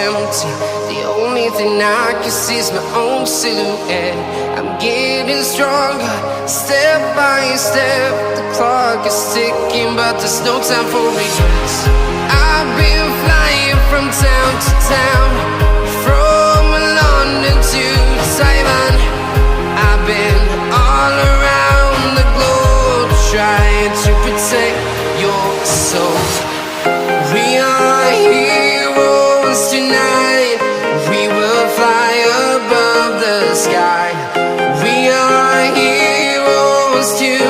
empty. The only thing I can see is my own silhouette. I'm getting stronger, step by step. The clock is ticking, but there's no time for regrets. I've been flying from town to town, from London to Taiwan. I've been all around the globe, trying to protect your soul. We are heroes tonight. We will fly above the sky. We are heroes tonight.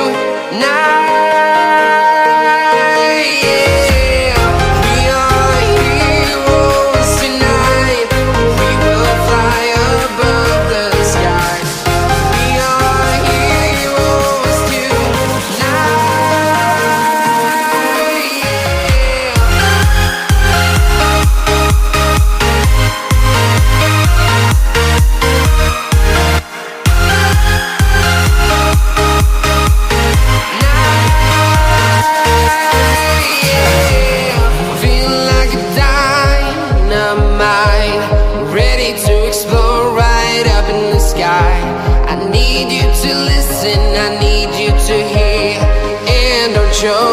Show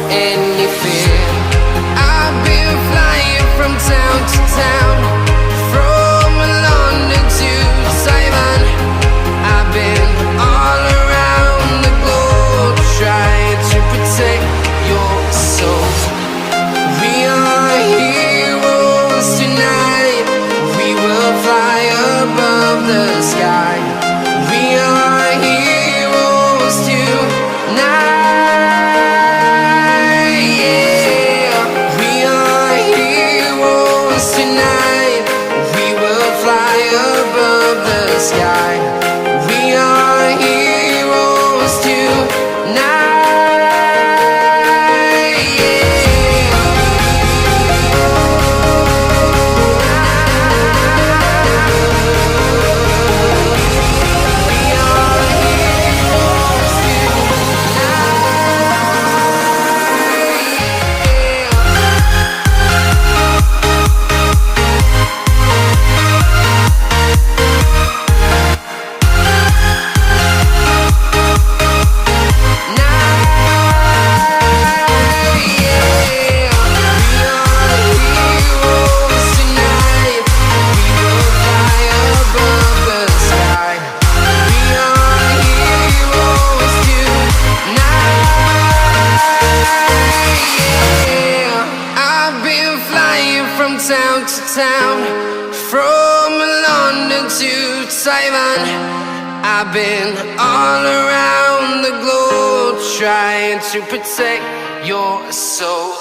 any fear. I've been flying from town to town, from London to Taiwan. I've been all around the globe, trying to protect your soul. We are heroes tonight. We will fly above the sky. We are heroes tonight. Sky. We are heroes tonight. Town to town, from London to Taiwan. I've been all around the globe, trying to protect your soul.